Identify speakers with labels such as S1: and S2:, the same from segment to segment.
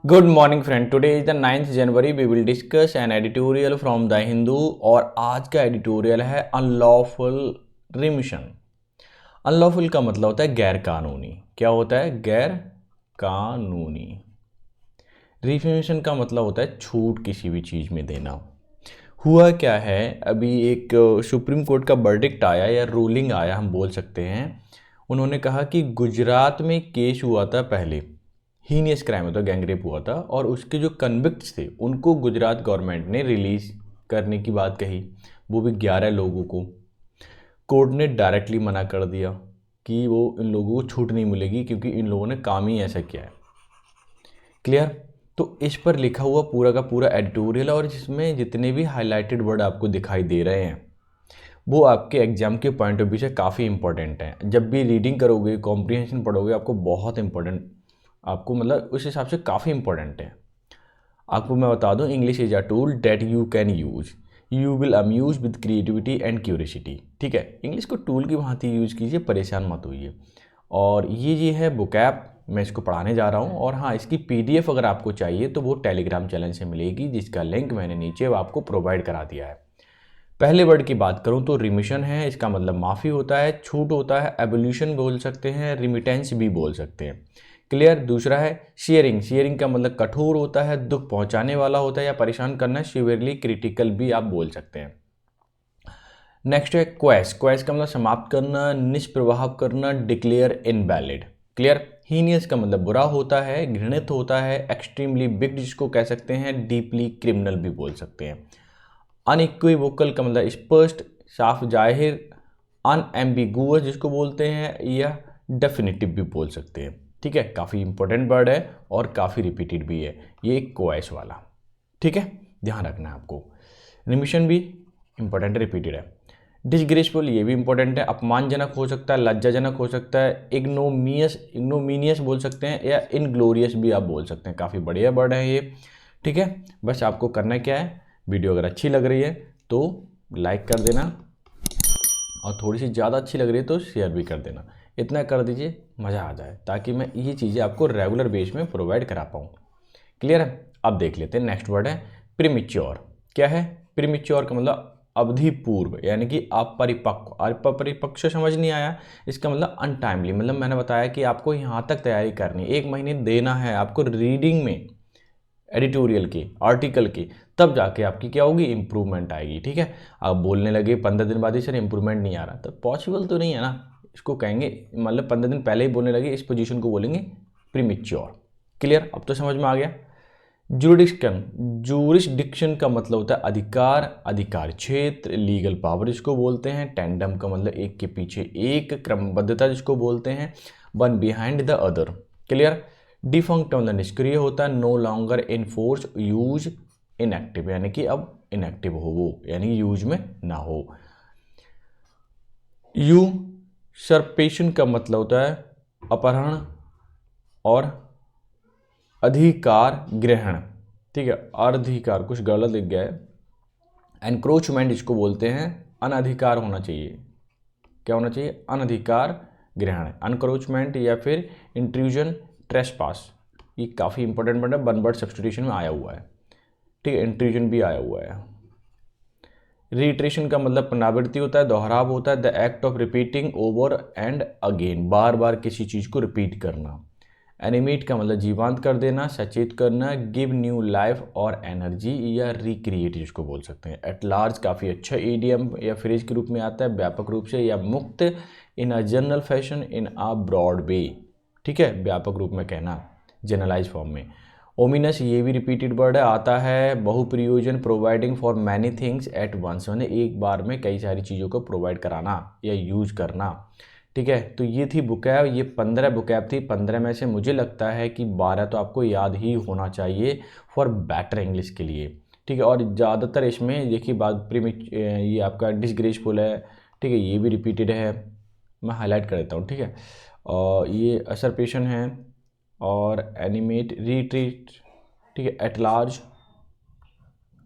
S1: Good morning friend, today is the 9th January. We will discuss an editorial from the Hindu और आज का editorial है unlawful remission. Unlawful का मतलब होता है गैर कानूनी। क्या होता है? गैर कानूनी। रिमिशन का मतलब होता है छूट किसी भी चीज़ में देना। हुआ क्या है, अभी एक सुप्रीम कोर्ट का वर्डिक्ट आया या रूलिंग आया, हम बोल सकते हैं। उन्होंने कहा कि गुजरात में केस हुआ था पहले, हीनियस क्राइम होता, गैंग रेप हुआ था, और उसके जो कन्विक्ट्स थे उनको गुजरात गवर्नमेंट ने रिलीज़ करने की बात कही, वो भी 11 लोगों को। कोर्ट ने डायरेक्टली मना कर दिया कि वो इन लोगों को छूट नहीं मिलेगी क्योंकि इन लोगों ने काम ही ऐसा किया है। क्लियर? तो इस पर लिखा हुआ पूरा का पूरा एडिटोरियल और जिसमें जितने भी हाईलाइटेड वर्ड आपको दिखाई दे रहे हैं वो आपके एग्जाम के पॉइंट ऑफ व्यू से काफ़ी इंपॉर्टेंट हैं। जब भी रीडिंग करोगे, कॉम्प्रिहेंशन पढ़ोगे, आपको बहुत इंपॉर्टेंट, आपको मतलब उस हिसाब से काफ़ी इंपॉर्टेंट है। आपको मैं बता दूं, English is a tool that you can use, you will amuse with creativity and curiosity. ठीक है, इंग्लिश को टूल की भांति यूज कीजिए, परेशान मत होइए। और ये है बुकैप, मैं इसको पढ़ाने जा रहा हूँ। और हाँ, इसकी पीडीएफ अगर आपको चाहिए तो वो टेलीग्राम चैनल से मिलेगी, जिसका लिंक मैंने नीचे आपको प्रोवाइड करा दिया है। पहले वर्ड की बात करूं तो रिमिशन है, इसका मतलब माफ़ी होता है, छूट होता है, एबोल्यूशन बोल सकते हैं, रिमिटेंस भी बोल सकते हैं। क्लियर? दूसरा है शेयरिंग। शेयरिंग का मतलब कठोर होता है, दुख पहुंचाने वाला होता है या परेशान करना, सीवियरली क्रिटिकल भी आप बोल सकते हैं। नेक्स्ट है क्वैश। क्वैश का मतलब समाप्त करना, निष्प्रभाव करना, डिक्लेयर इनवैलिड। क्लियर? हीनियस का मतलब बुरा होता है, घृणित होता है, एक्सट्रीमली बिग जिसको कह सकते हैं, डीपली क्रिमिनल भी बोल सकते हैं। अनइक्विवोकल का मतलब स्पष्ट, साफ जाहिर, अनएम्बिगुअस जिसको बोलते हैं, या डेफिनेटिव भी बोल सकते हैं। ठीक है, काफ़ी इंपॉर्टेंट वर्ड है और काफ़ी रिपीटेड भी है ये क्वैश वाला। ठीक है, ध्यान रखना है आपको। रिमिशन भी इंपॉर्टेंट, रिपीटेड है। डिसग्रेसफुल, ये भी इंपॉर्टेंट है, अपमानजनक हो सकता है, लज्जाजनक हो सकता है, इग्नोमिनियस बोल सकते हैं, या इनग्लोरियस भी आप बोल सकते हैं। काफ़ी बढ़िया वर्ड है ये। ठीक है, बस आपको करना क्या है, वीडियो अगर अच्छी लग रही है तो लाइक कर देना, और थोड़ी सी ज़्यादा अच्छी लग रही है तो शेयर भी कर देना। इतना कर दीजिए, मज़ा आ जाए, ताकि मैं ये चीज़ें आपको रेगुलर बेस में प्रोवाइड करा पाऊँ। क्लियर है? अब देख लेते हैं, नेक्स्ट वर्ड है प्रीमेच्योर। क्या है? प्रीमेच्योर का मतलब अवधि पूर्व, यानी कि अपरिपक्व। अपरिपक्व समझ नहीं आया? इसका मतलब अनटाइमली। मतलब मैंने बताया कि आपको यहाँ तक तैयारी करनी है, 1 महीने देना है आपको रीडिंग में, एडिटोरियल की, आर्टिकल की, तब जाके आपकी क्या होगी, इंप्रूवमेंट आएगी। ठीक है, आप बोलने लगे 15 दिन बाद ही सर इंप्रूवमेंट नहीं आ रहा, तो पॉसिबल तो नहीं है ना। इसको कहेंगे, मतलब 15 दिन पहले ही बोलने लगे, इस पोजीशन को बोलेंगे प्रीमेच्योर। क्लियर? अब तो समझ में आ गया। जुरिडिक्शन। जुरिस्डिक्शन का मतलब होता है अधिकार, अधिकार क्षेत्र, लीगल पावर जिसको बोलते हैं। टेंडम का मतलब एक के पीछे एक, क्रमबद्धता जिसको बोलते हैं, one behind the other. Clear? Defunct मतलब निष्क्रिय होता है, no longer in force, use, inactive, यानी कि अब इनएक्टिव हो वो, यानी यूज में ना हो। यू सरपेशन का मतलब होता है अपहरण और अधिकार ग्रहण। ठीक है, अधिकार कुछ गलत लिख गया है। एनक्रोचमेंट इसको बोलते हैं, अनधिकार होना चाहिए। क्या होना चाहिए? अनधिकार ग्रहण, अनक्रोचमेंट, या फिर इंट्रूजन, ट्रेसपास। ये काफ़ी इंपॉर्टेंट वर्ड है, वन वर्ड सब्स्टिट्यूशन में आया हुआ है। ठीक है, इंट्रूजन भी आया हुआ है। रीट्रेशन का मतलब पुनरावृत्ति होता है, दोहराव होता है, the act of repeating over and again, बार बार किसी चीज़ को रिपीट करना। एनिमेट का मतलब जीवांत कर देना, सचेत करना, गिव न्यू लाइफ और एनर्जी, या रिक्रिएट जिसको बोल सकते हैं। एट लार्ज काफ़ी अच्छा ईडियम या फ्रेज के रूप में आता है, व्यापक रूप से या मुक्त, in a general fashion, in a broad way. ठीक है, व्यापक रूप में कहना, जनरलाइज फॉर्म में। ओमिनस, ये भी रिपीटेड वर्ड है, आता है बहुप्रयोजन, providing for many things at once, मैंने एक बार में कई सारी चीज़ों को प्रोवाइड कराना या यूज करना। ठीक है, तो ये थी बुकैब, ये 15 बुकैब थी। 15 में से मुझे लगता है कि 12 तो आपको याद ही होना चाहिए फॉर बेटर इंग्लिश के लिए। ठीक है, और ज़्यादातर इसमें देखिए बात ये आपका डिसग्रेसफुल है। ठीक है, ये भी रिपीटेड है, मैं हाईलाइट कर देता हूँ। ठीक है, और ये असरपेशन है, और एनिमेट, रिट्रीट, ठीक है, एट लार्ज,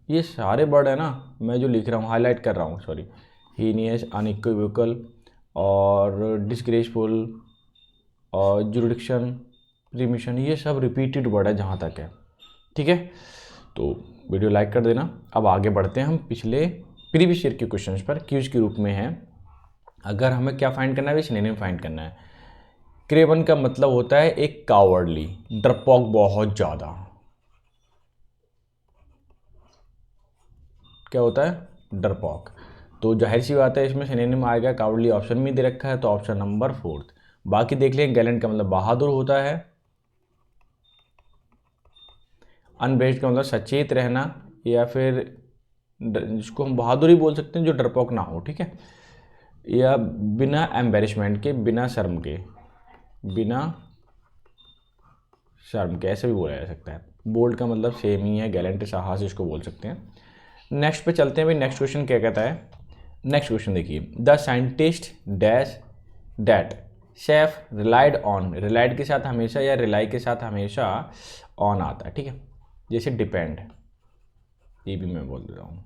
S1: ये सारे वर्ड है ना, मैं जो लिख रहा हूँ हाईलाइट कर रहा हूँ, सॉरी। हीनियस, अनइक्विवोकल, और डिसग्रेसफुल, और जुरिडिक्शन, रिमिशन, ये सब रिपीटेड वर्ड है जहाँ तक है। ठीक है, तो वीडियो लाइक कर देना। अब आगे बढ़ते हैं हम पिछले प्रीवियस ईयर के क्वेश्चंस पर। क्यूज के रूप में है, अगर हमें क्या फाइंड करना है, भी सिनोनिम फाइंड करना है। क्रेवन का मतलब होता है एक कावर्डली, डरपोक बहुत ज़्यादा। क्या होता है, डरपोक। तो जाहिर सी बात है इसमें सिनोनिम आएगा, कावर्डली ऑप्शन में दे रखा है, तो ऑप्शन नंबर 4। बाकी देख लें, गैलेंट का मतलब बहादुर होता है, अनब्रेस्ड का मतलब सचेत रहना, या फिर जिसको हम बहादुर ही बोल सकते हैं जो डरपोक ना हो, ठीक है, या बिना एम्बेरसमेंट के, बिना शर्म के, बिना शर्म के, ऐसे भी बोला जा सकता है। बोल्ड का मतलब सेम ही है, गैलेंट साहस इसको बोल सकते हैं। नेक्स्ट पे चलते हैं भाई, नेक्स्ट क्वेश्चन क्या कहता है। नेक्स्ट क्वेश्चन देखिए, the scientist dash that chef relied on, relied के साथ हमेशा या रिलाई के साथ हमेशा ऑन आता है, ठीक है, जैसे डिपेंड, ये भी मैं बोल देता हूँ,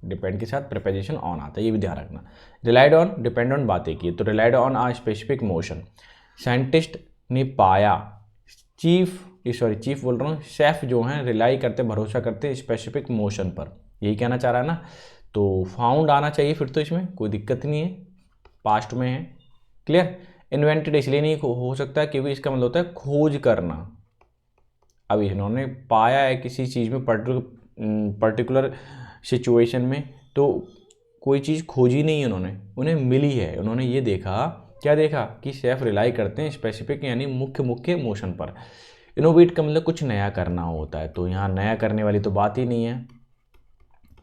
S1: डिपेंड के साथ प्रिपोजिशन ऑन आता है, ये भी ध्यान रखना। रिलाइड ऑन, डिपेंड ऑन बातें की, तो relied on a specific motion. Scientist ने पाया, चीफ बोल रहा हूँ, शेफ जो हैं रिलाई करते, भरोसा करते स्पेसिफिक मोशन पर, यही कहना चाह रहा है ना। तो फाउंड आना चाहिए फिर, तो इसमें कोई दिक्कत नहीं है, पास्ट में है, क्लियर। इन्वेंटेड इसलिए नहीं हो सकता है क्योंकि इसका मतलब होता है खोज करना। अब इन्होंने पाया है किसी चीज़ में, पर्टिकुलर सिचुएशन में, तो कोई चीज़ खोजी नहीं है उन्होंने, उन्हें मिली है। उन्होंने ये देखा, क्या देखा, कि शेफ रिलाई करते हैं स्पेसिफिक यानी मुख्य मोशन पर। इनोवेट का मतलब कुछ नया करना होता है, तो यहाँ नया करने वाली तो बात ही नहीं है।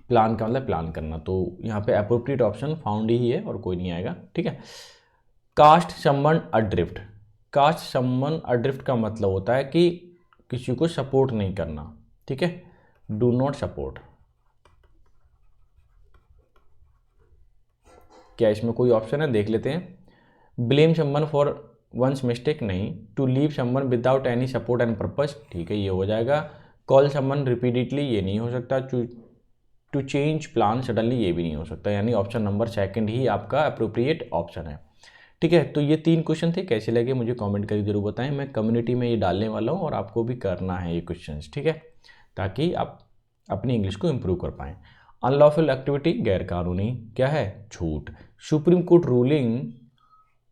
S1: प्लान का मतलब प्लान करना, तो यहाँ पे अप्रोप्रिएट ऑप्शन फाउंड ही है और कोई नहीं आएगा, ठीक है। कास्ट समवन अड्रिफ्ट, कास्ट समवन अड्रिफ्ट का मतलब होता है कि किसी को सपोर्ट नहीं करना, ठीक है, डू नॉट सपोर्ट। क्या इसमें कोई ऑप्शन है, देख लेते हैं। Blame someone for once mistake नहीं, to leave someone without any support and purpose, ठीक है, ये हो जाएगा। कॉल समवन रिपीटेडली, ये नहीं हो सकता। टू चेंज प्लान सडनली, ये भी नहीं हो सकता, यानी ऑप्शन नंबर 2 ही आपका अप्रोप्रिएट ऑप्शन है, ठीक है। तो ये 3 क्वेश्चन थे, कैसे लगे मुझे कमेंट करके जरूर बताएं। मैं कम्युनिटी में ये डालने वाला हूँ और आपको भी करना है ये क्वेश्चंस, ठीक है, ताकि आप अपनी इंग्लिश को इम्प्रूव कर पाएँ। अनलॉफुल एक्टिविटी, गैरकानूनी, क्या है, झूठ। सुप्रीम कोर्ट रूलिंग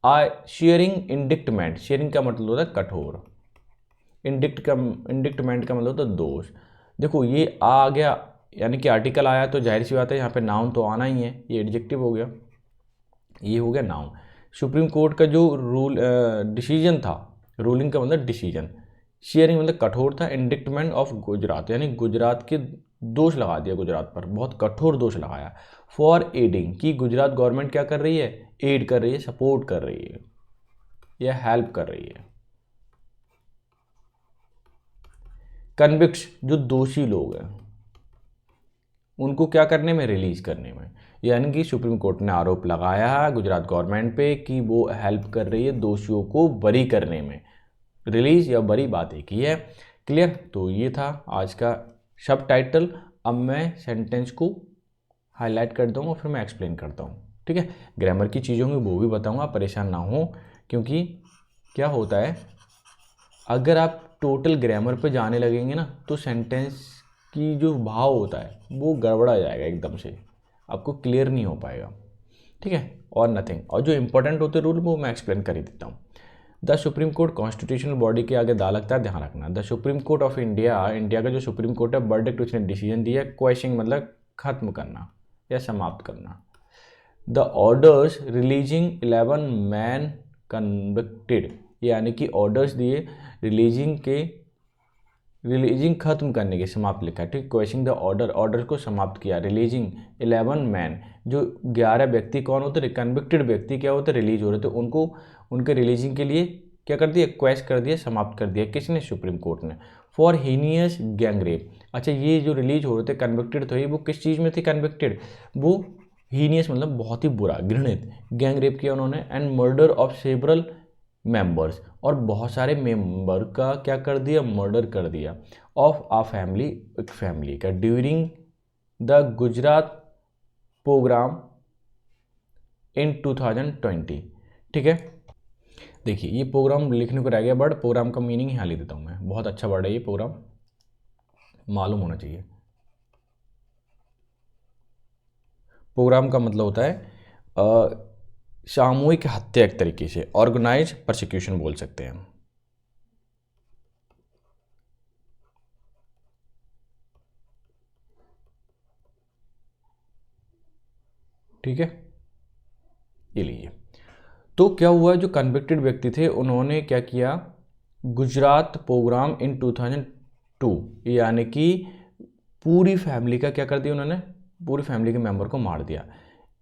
S1: आ शेयरिंग इंडिक्टमेंट, शेयरिंग का मतलब होता है कठोर, इंडिक्टमेंट का मतलब होता है दोष। देखो ये आ गया, यानी कि आर्टिकल आया, तो जाहिर सी बात है यहाँ पे नाउन तो आना ही है, ये एडजेक्टिव हो गया, ये हो गया नाउन। सुप्रीम कोर्ट का जो डिसीजन था, रूलिंग का मतलब डिसीजन, शेयरिंग मतलब कठोर था, इंडिक्टमेंट ऑफ गुजरात यानी गुजरात के दोष लगा दिया, गुजरात पर बहुत कठोर दोष लगाया। फॉर एडिंग, कि गुजरात गवर्नमेंट क्या कर रही है, एड कर रही है, सपोर्ट कर रही है या हेल्प कर रही है। कन्विक्ट्स, जो दोषी लोग हैं उनको क्या करने में, रिलीज करने में, यानी कि सुप्रीम कोर्ट ने आरोप लगाया गुजरात गवर्नमेंट पे कि वो हेल्प कर रही है दोषियों को बरी करने में, रिलीज या बरी बात एक ही है, क्लियर। तो ये था आज का सब टाइटल। अब मैं सेंटेंस को हाईलाइट कर दूँगा, फिर मैं एक्सप्लेन करता हूँ, ठीक है। ग्रामर की चीज़ों में वो भी बताऊँगा, परेशान ना हो, क्योंकि क्या होता है, अगर आप टोटल ग्रामर पे जाने लगेंगे ना, तो सेंटेंस की जो भाव होता है वो गड़बड़ा जाएगा एकदम से, आपको क्लियर नहीं हो पाएगा, ठीक है, और नथिंग। और जो इंपॉर्टेंट होते रूल वो मैं एक्सप्लेन कर ही देता हूँ। The supreme court constitutional body के आगे दा लगता है, ध्यान रखना। The supreme court of India, India का जो सुप्रीम कोर्ट है, वर्डिक्ट उसने डिसीजन दिया, क्वेश्चन मतलब खत्म करना या समाप्त करना। The orders releasing 11 man convicted, यानी कि ऑर्डर्स दिए रिलीजिंग खत्म करने के, समाप्त लिखा है, ठीक। क्वेश्चन द ऑर्डर को समाप्त किया, रिलीजिंग 11 मैन, जो 11 व्यक्ति कौन होते, कन्विक्टेड व्यक्ति क्या होते, रिलीज हो रहे थे, उनको उनके रिलीजिंग के लिए क्या कर दिया, क्वेश्चन कर दिया, समाप्त कर दिया, किसने, सुप्रीम कोर्ट ने। फॉर हीनियस गैंग रेप, अच्छा ये जो रिलीज हो रहे थे, कन्विक्टेड थे, वो किस चीज़ में थे कन्विक्टेड, वो हीनियस मतलब बहुत ही बुरा, घृणित, गैंग रेप किया उन्होंने, and murder of several members, और बहुत सारे मेंबर का क्या कर दिया, मर्डर कर दिया, ऑफ आ फैमिली, एक फैमिली का, ड्यूरिंग द गुजरात प्रोग्राम इन 2020, ठीक है। देखिए ये प्रोग्राम लिखने को रह गया, बट प्रोग्राम का मीनिंग यहाँ लिख देता हूँ मैं, बहुत अच्छा वर्ड है ये प्रोग्राम। मालूम होना चाहिए। प्रोग्राम का मतलब होता है सामूहिक हत्या, एक तरीके से ऑर्गेनाइज परसिक्यूशन बोल सकते हैं हम। ठीक है, ये लीजिए। तो क्या हुआ, जो कन्विक्टेड व्यक्ति थे उन्होंने क्या किया, गुजरात प्रोग्राम इन 2002, यानी कि पूरी फैमिली का क्या कर दिया उन्होंने, पूरी फैमिली के मेंबर को मार दिया।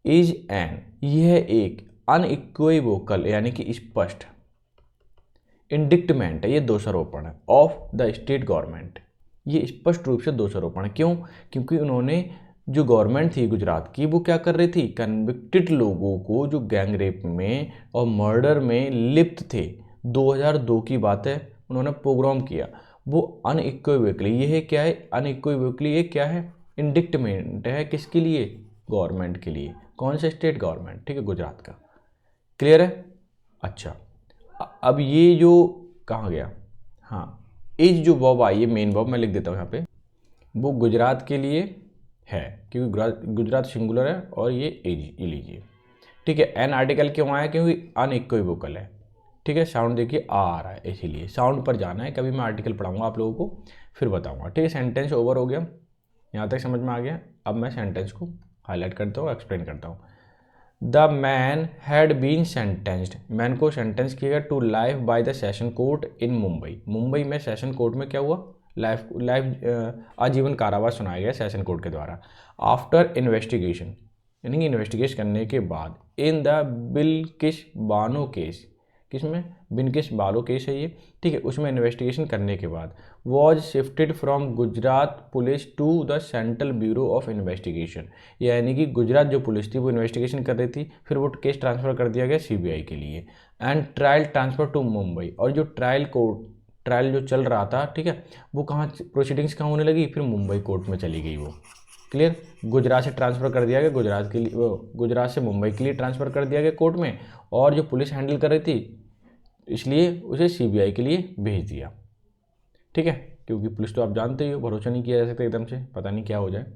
S1: इज एन, यह एक अनइक्वेवोकल यानी कि स्पष्ट इंडिक्टमेंट है, ये दोषारोपण है ऑफ द स्टेट गवर्नमेंट। ये स्पष्ट रूप से दोषारोपण है। क्यों? क्योंकि उन्होंने, जो गवर्नमेंट थी गुजरात की, वो क्या कर रही थी, कन्विक्टेड लोगों को जो गैंग रेप में और मर्डर में लिप्त थे, 2002 की बात है, उन्होंने प्रोग्राम किया। वो अनइक्वेवकली, ये क्या है, अनइक्वेवकली ये क्या है, इंडिक्टमेंट है, किसके लिए, गवर्नमेंट के लिए। कौन सा स्टेट गवर्नमेंट, ठीक है, गुजरात का। क्लियर है? अच्छा, अब ये जो कहाँ गया, हाँ, एज जो वर्ब आई है, मेन वर्ब मैं लिख देता हूँ यहाँ पे, वो गुजरात के लिए है, क्योंकि गुजरात सिंगुलर है, और ये एज ये लीजिए। ठीक है, एन आर्टिकल क्यों आया, क्योंकि अनइक्वेवोकल है। ठीक है, साउंड देखिए आ रहा है, इसीलिए साउंड पर जाना है। कभी मैं आर्टिकल पढ़ाऊंगा आप लोगों को, फिर बताऊंगा। ठीक है, सेंटेंस ओवर हो गया, यहाँ तक समझ में आ गया। अब मैं सेंटेंस को हाईलाइट करता हूँ, एक्सप्लेन करता हूँ। The man had been sentenced, man को सेंटेंस किया गया to life by the session court in Mumbai. Mumbai में सेशन कोर्ट में क्या हुआ, लाइफ लाइफ आजीवन कारावास सुनाया गया सेशन कोर्ट के द्वारा। आफ्टर इन्वेस्टिगेशन, यानी कि इन्वेस्टिगेट करने के बाद, in the Bilkis Bano case, किसमें, बिनकिश बालो केस है ये। ठीक है, उसमें इन्वेस्टिगेशन करने के बाद was shifted from Gujarat police to the central bureau of investigation, यानी कि गुजरात जो पुलिस थी वो इन्वेस्टिगेशन कर रही थी, फिर वो केस ट्रांसफ़र कर दिया गया सीबीआई के लिए। And trial transfer to Mumbai, और जो ट्रायल जो चल रहा था, ठीक है, वो कहाँ, प्रोसीडिंग्स कहाँ होने लगी, फिर मुंबई कोर्ट में चली गई वो। क्लियर? गुजरात से ट्रांसफ़र कर दिया गया, गुजरात के लिए, गुजरात से मुंबई के लिए ट्रांसफ़र कर दिया गया कोर्ट में, और जो पुलिस हैंडल कर रही थी इसलिए उसे सीबीआई के लिए भेज दिया। ठीक है, क्योंकि पुलिस तो आप जानते ही हो, भरोसा नहीं किया जा सकता एकदम से, पता नहीं क्या हो जाए।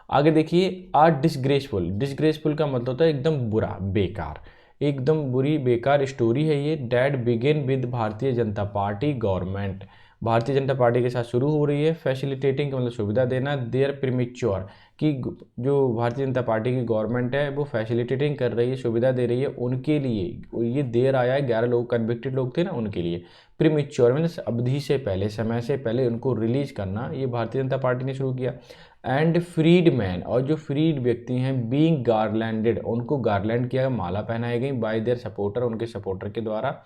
S1: आगे देखिए, आर डिसग्रेसफुल, डिसग्रेसफुल का मतलब होता है एकदम बुरा, बेकार, एकदम बुरी बेकार स्टोरी है ये। That begin with Bharatiya Janata party government, Bharatiya Janata party के साथ शुरू हो रही है। फैसिलिटेटिंग का मतलब सुविधा देना, देयर प्रीमेच्योर, कि जो भारतीय जनता पार्टी की गवर्नमेंट है वो फैसिलिटेटिंग कर रही है, सुविधा दे रही है उनके लिए। ये देर आया है, 11 लोग कन्विक्टेड लोग थे ना, उनके लिए। प्रीमेच्योर मीन्स अवधि से पहले, समय से पहले उनको रिलीज करना, ये भारतीय जनता पार्टी ने शुरू किया। एंड फ्रीड मैन, और जो फ्रीड व्यक्ति हैं, बीइंग गार्लैंडेड, उनको गार्लैंड किया, माला पहनाई गई, बाय देयर सपोर्टर, उनके सपोर्टर के द्वारा।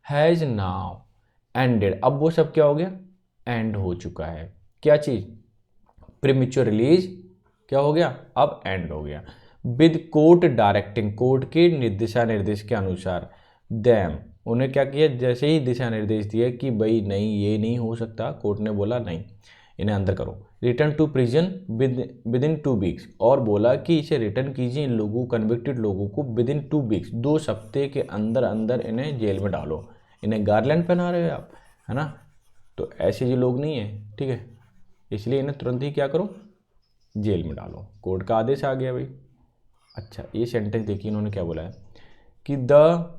S1: हैज़ नाउ एंडेड, अब वो सब क्या हो गया, एंड हो चुका है। क्या चीज़, प्रीमेच्योर रिलीज क्या हो गया, अब एंड हो गया। विद कोर्ट डायरेक्टिंग, कोर्ट के दिशा निर्देश के अनुसार, दैम, उन्हें क्या किया, जैसे ही दिशा निर्देश दिए कि भाई नहीं ये नहीं हो सकता, कोर्ट ने बोला नहीं, इन्हें अंदर करो। Return to prison within 2 weeks, और बोला कि इसे रिटर्न कीजिए, इन लोगों, कन्विक्टेड लोगों को विद इन 2 वीक्स, 2 सप्ते के अंदर अंदर इन्हें जेल में डालो। इन्हें गार्लैंड पहना रहे हो आप, है ना, तो ऐसे जो लोग नहीं है, ठीक है, इसलिए इन्हें तुरंत ही क्या करो, जेल में डालो, कोर्ट का आदेश आ गया भाई। अच्छा, ये सेंटेंस देखिए इन्होंने क्या बोला है कि द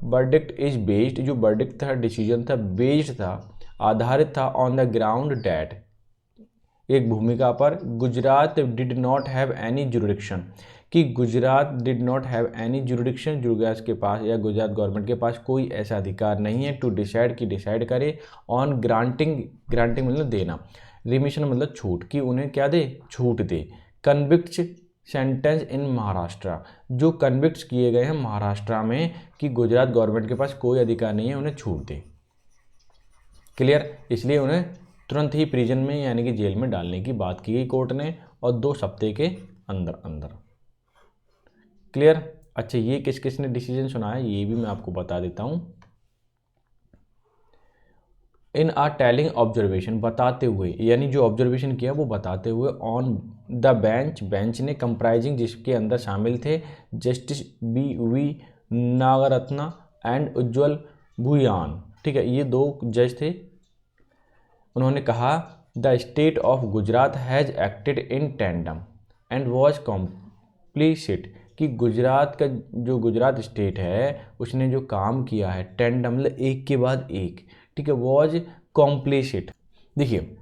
S1: वर्डिक्ट इज बेस्ड, जो वर्डिक्ट था, डिसीजन था, बेस्ड था, आधारित था, ऑन द ग्राउंड डैट, एक भूमिका पर, Gujarat did not have any jurisdiction, कि Gujarat did not have any jurisdiction, Gujarat के पास या गुजरात गवर्नमेंट के पास कोई ऐसा अधिकार नहीं है, टू डिसाइड, की डिसाइड करे, ऑन ग्रांटिंग, ग्रांटिंग मतलब देना, रिमिशन मतलब छूट, कि उन्हें क्या दे, छूट दे। कन्विक्ट्स सेंटेंस इन महाराष्ट्र, जो कन्विक्ट्स किए गए हैं महाराष्ट्र में, कि गुजरात गवर्नमेंट के पास कोई अधिकार नहीं है उन्हें छूट दे। क्लियर? इसलिए उन्हें तुरंत ही प्रिजन में यानी कि जेल में डालने की बात की गई कोर्ट ने, और 2 सप्ते के अंदर अंदर। क्लियर? अच्छा, ये किस किस ने डिसीजन सुना है ये भी मैं आपको बता देता हूँ। इन आर टेलिंग ऑब्जर्वेशन, बताते हुए, यानी जो ऑब्जर्वेशन किया वो बताते हुए, ऑन द बेंच, बेंच ने, कंप्राइजिंग, जिसके अंदर शामिल थे justice B Nagarathna and Ujjal Bhuyan. ठीक है, ये 2 जज थे। उन्होंने कहा the state of Gujarat has acted in tandem and was complicit, कि गुजरात का जो गुजरात स्टेट है उसने जो काम किया है टेंडम मतलब एक के बाद एक, ठीक है, वॉज कॉम्प्लीसिट। देखिए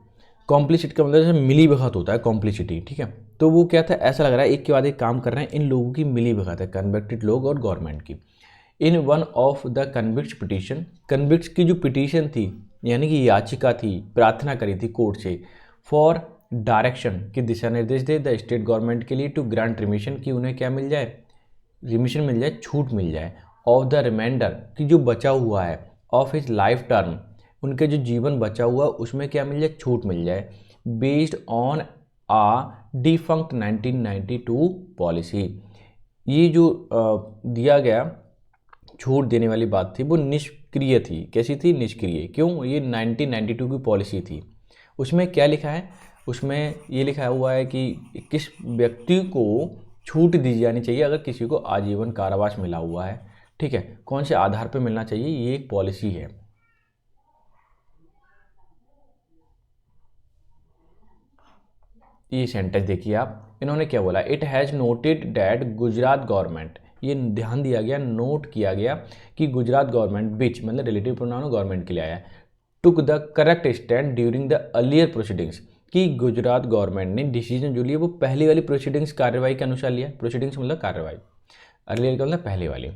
S1: कॉम्प्लीसिट का मतलब जैसे मिली भगत होता है कॉम्प्लिसिटी, ठीक है, तो वो क्या था, ऐसा लग रहा है एक के बाद एक काम कर रहे हैं, इन लोगों की मिली भगत है कन्विक्टेड लोग और गवर्नमेंट की। In one of the convicts petition, convicts की जो पिटीशन थी यानी कि याचिका थी, प्रार्थना करी थी कोर्ट से, फॉर डायरेक्शन की दिशा निर्देश दे द स्टेट गवर्नमेंट के लिए टू ग्रांट रिमिशन, की उन्हें क्या मिल जाए, रिमिशन मिल जाए, छूट मिल जाए, ऑफ द रिमाइंडर की जो बचा हुआ है, ऑफ हिज लाइफ टर्म, उनके जो जीवन बचा हुआ उसमें क्या मिल जाए, छूट मिल जाए, based on a defunct 1992 policy. ये जो दिया गया छूट देने वाली बात थी वो निष्क्रिय थी, कैसी थी, निष्क्रिय, क्यों, ये 1992 की पॉलिसी थी। उसमें क्या लिखा है, उसमें ये लिखा हुआ है कि किस व्यक्ति को छूट दी जानी चाहिए अगर किसी को आजीवन कारावास मिला हुआ है, ठीक है, कौन से आधार पर मिलना चाहिए, ये एक पॉलिसी है। ये सेंटेंस देखिए आप, इन्होंने क्या बोला, it has noted that Gujarat government, ये ध्यान दिया गया, नोट किया गया कि गुजरात गवर्नमेंट बिच मतलब रिलेटिव प्रोनाउन गवर्नमेंट के लिए आया, took the correct stand during the earlier proceedings, कि गुजरात गवर्नमेंट ने डिसीजन जो लिया वो पहली वाली प्रोसीडिंग्स कार्रवाई के अनुसार लिया, प्रोसीडिंग्स मतलब कार्रवाई, अर्लियर का मतलब पहले वाली,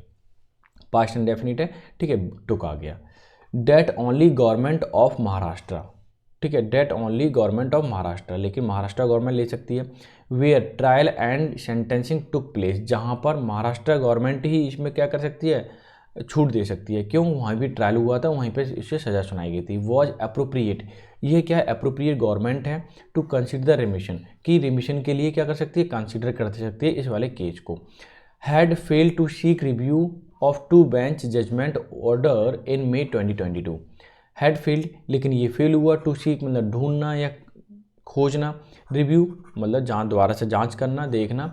S1: पास्ट इंडेफिनिट है, ठीक है, टुक आ गया। That only government of Maharashtra, ठीक है, that only government of Maharashtra, लेकिन महाराष्ट्र गवर्नमेंट ले सकती है, where trial and sentencing took place, जहाँ पर महाराष्ट्र गवर्नमेंट ही इसमें क्या कर सकती है, छूट दे सकती है, क्यों, वहाँ भी ट्रायल हुआ था, वहीं पे इससे सज़ा सुनाई गई थी। वॉज अप्रोप्रिएट, ये क्या है, अप्रोप्रिएट गवर्नमेंट है टू कंसिडर रिमिशन, कि रिमिशन के लिए क्या कर सकती है, कंसिडर कर सकती है इस वाले केस को। Had fail to seek review of 2 bench judgment order in May 2022, had failed, लेकिन ये फेल हुआ, टू सीक मतलब ढूंढना या खोजना, रिव्यू मतलब जांच, दोबारा से जांच करना, देखना,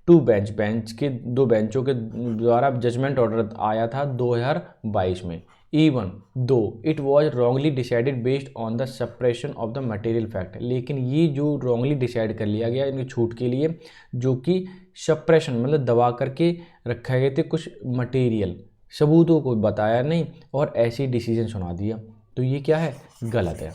S1: 2 बेंच के 2 बेंचों के द्वारा जजमेंट ऑर्डर आया था 2022 में, even though it was wrongly decided based on the suppression of the material fact, लेकिन ये जो रॉन्गली डिसाइड कर लिया गया इनकी छूट के लिए, जो कि सप्रेशन मतलब दबा करके रखे गए थे कुछ मटेरियल, सबूतों को बताया नहीं और ऐसे ही डिसीजन सुना दिया, तो ये क्या है, गलत है।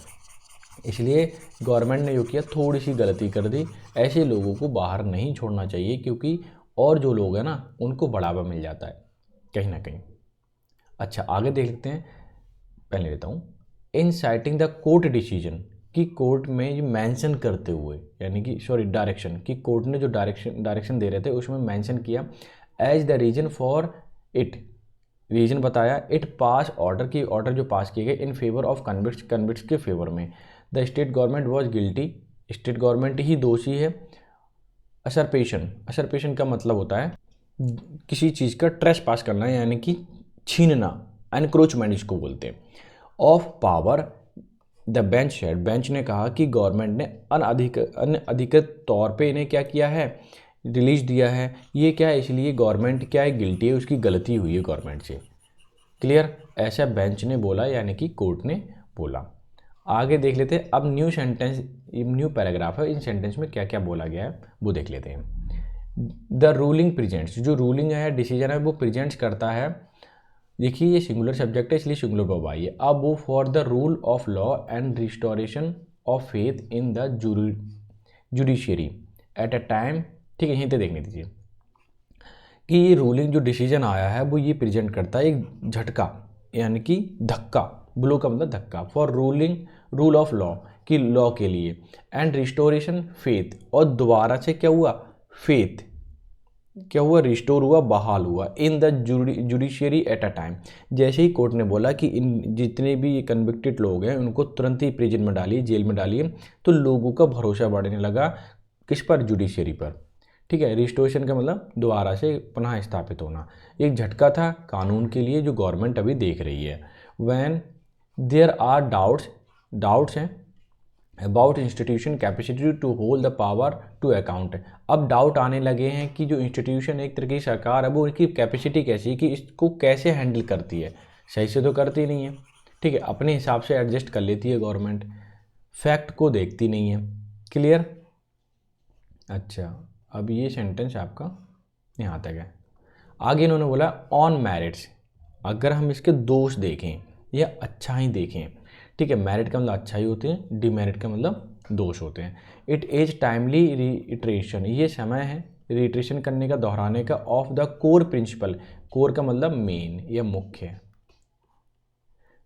S1: इसलिए गवर्नमेंट ने जो किया थोड़ी सी गलती कर दी, ऐसे लोगों को बाहर नहीं छोड़ना चाहिए, क्योंकि और जो लोग हैं ना उनको बढ़ावा मिल जाता है कहीं ना कहीं। अच्छा आगे देख लेते हैं, पहले लेता हूँ, इन साइटिंग द कोर्ट डिसीजन, कि कोर्ट में ये मेंशन करते हुए, यानी कि सॉरी डायरेक्शन, कि कोर्ट ने जो डायरेक्शन दे रहे थे उसमें मेंशन किया, as the reason for it, reason बताया, इट पास ऑर्डर, की ऑर्डर जो पास किए गए इन फेवर ऑफ कन्विक्ट्स के फेवर में, the state government was guilty, state government ही दोषी है, असरपेशन का मतलब होता है किसी चीज़ का ट्रेस पास करना यानी कि छीनना, एनक्रोचमेंट इसको बोलते हैं, ऑफ पावर, द बेंच ने कहा कि गवर्नमेंट ने अनधिकृत तौर पे इन्हें क्या किया है, रिलीज दिया है, ये क्या है, इसलिए गवर्नमेंट क्या है, गिल्टी है, उसकी गलती हुई है गवर्नमेंट से, क्लियर, ऐसा बेंच ने बोला यानी कि कोर्ट ने बोला। आगे देख लेते हैं, अब न्यू पैराग्राफ है, इन सेंटेंस में क्या क्या बोला गया है वो देख लेते हैं। द रूलिंग प्रेजेंट्स, जो रूलिंग है डिसीजन है वो प्रेजेंट्स करता है, देखिए ये सिंगुलर सब्जेक्ट है इसलिए सिंगुलर वर्ब आई है, अब वो for the rule of law and restoration of faith in the judiciary at a time, ठीक है, यहीं पे देखने दीजिए कि ये रूलिंग जो डिसीजन आया है वो ये प्रेजेंट करता है एक झटका यानी कि धक्का, ब्लो का मतलब धक्का, फॉर रूल ऑफ लॉ, कि लॉ के लिए, एंड रिस्टोरेशन फेथ, और दोबारा से क्या हुआ, फेथ क्या हुआ, रिस्टोर हुआ, बहाल हुआ, in the judiciary at a time, जैसे ही कोर्ट ने बोला कि इन जितने भी कन्विक्टेड लोग हैं उनको तुरंत ही प्रिजन में डालिए, जेल में डालिए, तो लोगों का भरोसा बढ़ने लगा किस पर, जुडिशियरी पर, ठीक है। रिस्टोरेशन का मतलब दोबारा से पुनः स्थापित होना, एक झटका था कानून के लिए जो गवर्नमेंट अभी देख रही है। व्हेन देयर आर डाउट्स हैं about institution capacity to hold the power to account, अब डाउट आने लगे हैं कि जो इंस्टीट्यूशन एक तरह की सरकार है वो उनकी कैपेसिटी कैसी है, कि इसको कैसे हैंडल करती है, सही से तो करती नहीं है, ठीक है, अपने हिसाब से एडजस्ट कर लेती है गवर्नमेंट, फैक्ट को देखती नहीं है। क्लियर। अच्छा, अब ये सेंटेंस आपका यहाँ तक है। आगे इन्होंने बोला ऑन मेरिट्स, अगर हम इसके दोष देखें या अच्छाई देखें, ठीक है, मेरिट का मतलब अच्छाई होती है, डिमेरिट का मतलब दोष होते हैं। इट इज टाइमली रीइटरेशन, ये समय है रीइटरेशन करने का, दोहराने का, of the core principle, core का मतलब मेन या मुख्य,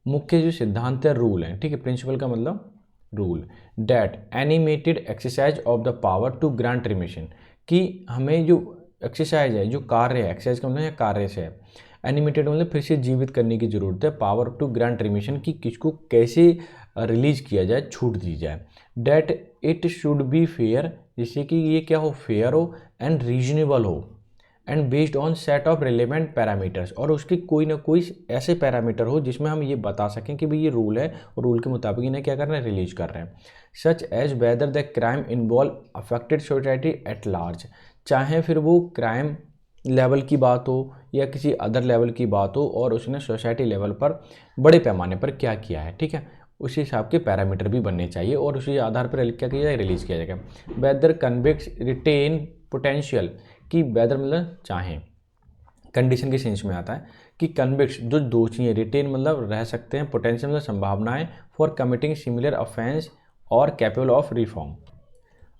S1: मुख्य जो सिद्धांत है, रूल है, ठीक है, प्रिंसिपल का मतलब rule, that animated exercise of the power to grant remission, कि हमें जो एक्सरसाइज है, जो कार्य है, एक्सरसाइज का मतलब कार्य से है, एनिमेटेड मतलब फिर से जीवित करने की जरूरत है, पावर टू ग्रांट रिमिशन, कि किसको कैसे रिलीज किया जाए, छूट दी जाए, that it should be fair, जिससे कि ये क्या हो, फेयर हो, एंड रीजनेबल हो, and based on set of relevant parameters, और उसकी कोई ना कोई ऐसे पैरामीटर हो जिसमें हम ये बता सकें कि भाई ये रूल है और रूल के मुताबिक इन्हें क्या कर रहे हैं, रिलीज कर रहे हैं। Such as whether the crime involve affected society at large, चाहे फिर वो क्राइम लेवल की बात हो या किसी अदर लेवल की बात हो और उसने सोसाइटी लेवल पर बड़े पैमाने पर क्या किया है, ठीक है, उसी हिसाब के पैरामीटर भी बनने चाहिए और उसी आधार पर क्या किया जाए, रिलीज किया जाएगा। वेदर कन्विक्ट्स रिटेन पोटेंशियल, कि वेदर मतलब चाहें, कंडीशन के सेंस में आता है कि कन्विक्ट्स जो दोषी हैं, रिटेन मतलब रह सकते हैं, पोटेंशियल मतलब संभावनाएं, फॉर कमिटिंग सिमिलर ऑफेंस और कैपेबल ऑफ रिफॉर्म।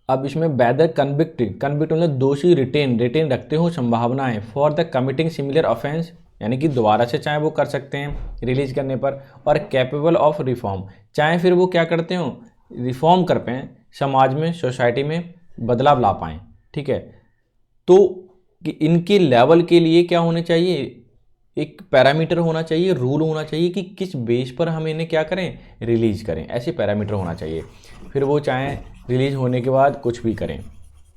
S1: अब इसमें वेदर कन्विक्ट मतलब दोषी रिटेन रखते हो संभावनाएं, for the committing similar offence यानी कि दोबारा से चाहे वो कर सकते हैं रिलीज करने पर, और कैपेबल ऑफ रिफॉर्म, चाहे फिर वो क्या करते हो, रिफॉर्म कर पाएँ, समाज में, सोसाइटी में बदलाव ला पाएँ, ठीक है। तो कि इनके लेवल के लिए क्या होने चाहिए, एक पैरामीटर होना चाहिए, रूल होना चाहिए कि किस बेस पर हम इन्हें क्या करें, रिलीज करें, ऐसे पैरामीटर होना चाहिए। फिर वो चाहे रिलीज होने के बाद कुछ भी करें,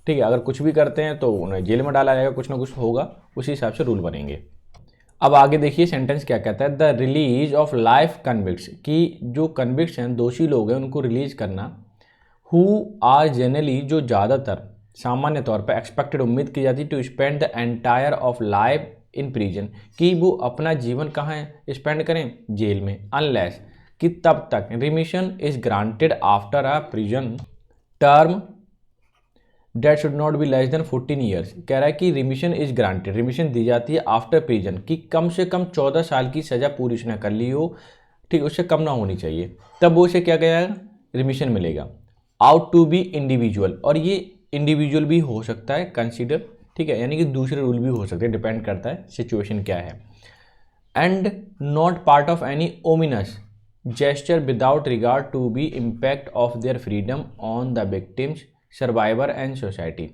S1: ठीक है, अगर कुछ भी करते हैं तो उन्हें जेल में डाला जाएगा, कुछ ना कुछ होगा, उसी हिसाब से रूल बनेंगे। अब आगे देखिए सेंटेंस क्या कहता है, the release of life convicts, कि जो कन्विक्ट्स हैं, दोषी लोग हैं, उनको रिलीज करना, हु आर जनरली, जो ज़्यादातर सामान्य तौर पर एक्सपेक्टेड उम्मीद की जाती है, to spend the entire of life in prison, कि वो अपना जीवन कहाँ है स्पेंड करें, जेल में, अनलेस कि तब तक remission is granted after a prison term debt should not be less than 14 years, कह रहा है कि रिमिशन इज ग्रांटेड, रिमिशन दी जाती है आफ्टर प्रिजन, कि कम से कम 14 साल की सज़ा पूरी उसने कर ली हो, ठीक, उससे कम ना होनी चाहिए, तब वो उसे क्या गया रिमिशन मिलेगा। आउट टू बी इंडिविजुअल, और ये इंडिविजुअल भी हो सकता है कंसीडर, ठीक है, यानी कि दूसरे रूल भी हो सकते हैं, डिपेंड करता है सिचुएशन क्या है। And not part of any ominous gesture without regard to be impact of their freedom on the victims, survivor and society,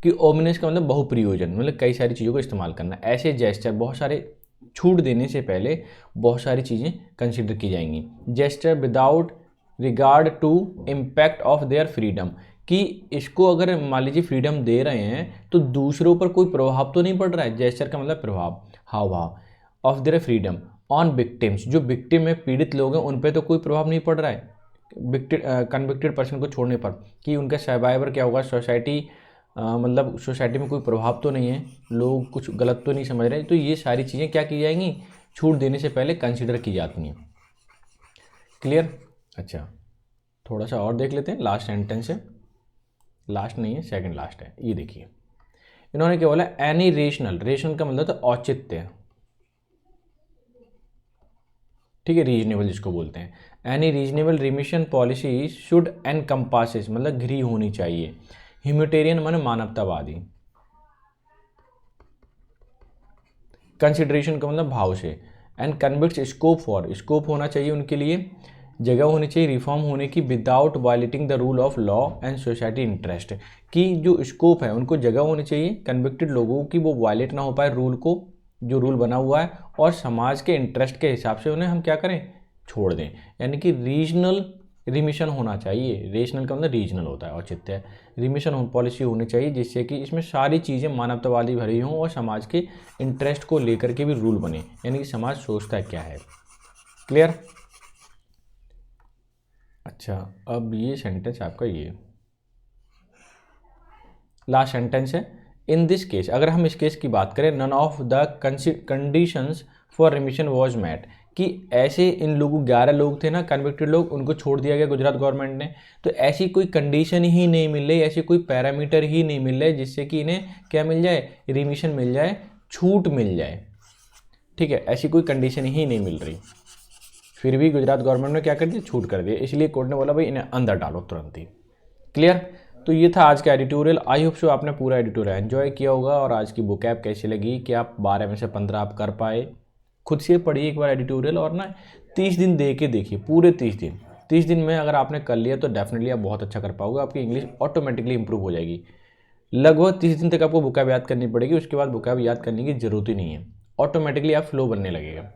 S1: कि ओमिनस का मतलब बहुप्रयोजन, मतलब कई सारी चीज़ों को इस्तेमाल करना, ऐसे जेस्चर, बहुत सारे छूट देने से पहले बहुत सारी चीज़ें कंसिडर की जाएंगी। Gesture without regard to impact of their freedom, कि इसको अगर मान लीजिए फ्रीडम दे रहे हैं तो दूसरों पर कोई प्रभाव तो नहीं पड़ रहा है, जेस्चर का मतलब प्रभाव, हाव भाव, of their freedom on victims, जो विक्टिम में पीड़ित लोग हैं उन पर तो कोई प्रभाव नहीं पड़ रहा है कन्विक्टेड पर्सन को छोड़ने पर, कि उनका सर्वाइवर क्या होगा, सोसाइटी, मतलब सोसाइटी में कोई प्रभाव तो नहीं है, लोग कुछ गलत तो नहीं समझ रहे, तो ये सारी चीज़ें क्या की जाएंगी, छूट देने से पहले कंसिडर की जाती हैं। क्लियर। अच्छा, थोड़ा सा और देख लेते हैं, लास्ट सेंटेंस है, लास्ट नहीं है, सेकंड लास्ट है, ये देखिए इन्होंने क्या बोला, एनी रेशनल का मतलब तो औचित्य, ठीक है, रीजनेबल जिसको बोलते हैं, any reasonable remission policy should encompasses मतलब घिरी होनी चाहिए, ह्यूमैनिटेरियन माने मानवतावादी, कंसिडरेशन का मतलब भाव से, एंड कन्विक्ट्स स्कोप होना चाहिए उनके लिए, जगह होनी चाहिए रिफॉर्म होने की, without violating the rule of law and society interest, कि जो स्कोप है उनको जगह होनी चाहिए कन्विक्टेड लोगों की, वो वायलेट ना हो पाए रूल को, जो रूल बना हुआ है, और समाज के इंटरेस्ट के हिसाब से उन्हें हम क्या करें, छोड़ दें, यानी कि रीजनल रिमिशन होना चाहिए, रेशनल का मतलब रीजनल होता है, औचित्य, रिमिशन पॉलिसी होनी चाहिए जिससे कि इसमें सारी चीज़ें मानवतावादी भरी हों और समाज के इंटरेस्ट को लेकर के भी रूल बने, यानी कि समाज सोचता क्या है। क्लियर। अच्छा, अब ये सेंटेंस आपका ये लास्ट सेंटेंस है, इन दिस केस, अगर हम इस केस की बात करें, none of the conditions for remission was met, कि ऐसे इन लोगों 11 लोग थे ना कन्विक्टेड लोग, उनको छोड़ दिया गया गुजरात गवर्नमेंट ने। तो ऐसी कोई कंडीशन ही नहीं मिल रही, ऐसी कोई पैरामीटर ही नहीं मिल रहे जिससे कि इन्हें क्या मिल जाए, रिमिशन मिल जाए, छूट मिल जाए। ठीक है, ऐसी कोई कंडीशन ही नहीं मिल रही, फिर भी गुजरात गवर्नमेंट ने क्या कर दिया, छूट कर दिया, इसलिए कोर्ट ने बोला भाई इन्हें अंदर डालो तुरंत ही। क्लियर। तो ये था आज का एडिटोरियल। आई होप सो आपने पूरा एडिटोरियल एंजॉय किया होगा। और आज की बुक ऐप कैसी लगी, कि आप 12 में से 15 आप कर पाए। खुद से पढ़िए एक बार एडिटोरियल, और ना 30 दिन दे के देखिए, पूरे 30 दिन में अगर आपने कर लिया तो डेफिनेटली आप बहुत अच्छा कर पाओगे, आपकी इंग्लिश ऑटोमेटिकली इंप्रूव हो जाएगी। लगभग 30 दिन तक आपको बुक ऐप याद करनी पड़ेगी, उसके बाद बुक ऐप याद करने की जरूरत ही नहीं है, ऑटोमेटिकली आप फ्लो बनने लगेगा,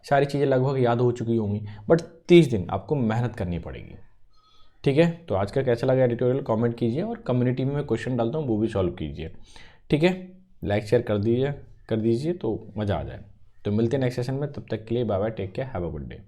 S1: सारी चीज़ें लगभग याद हो चुकी होंगी, बट 30 दिन आपको मेहनत करनी पड़ेगी। ठीक है, तो आज का कैसा लगा एडिटोरियल कमेंट कीजिए, और कम्युनिटी में मैं क्वेश्चन डालता हूँ वो भी सॉल्व कीजिए। ठीक है, लाइक शेयर कर दीजिए तो मज़ा आ जाए। तो मिलते हैं नेक्स्ट सेशन में, तब तक के लिए bye bye, take care, have a good day.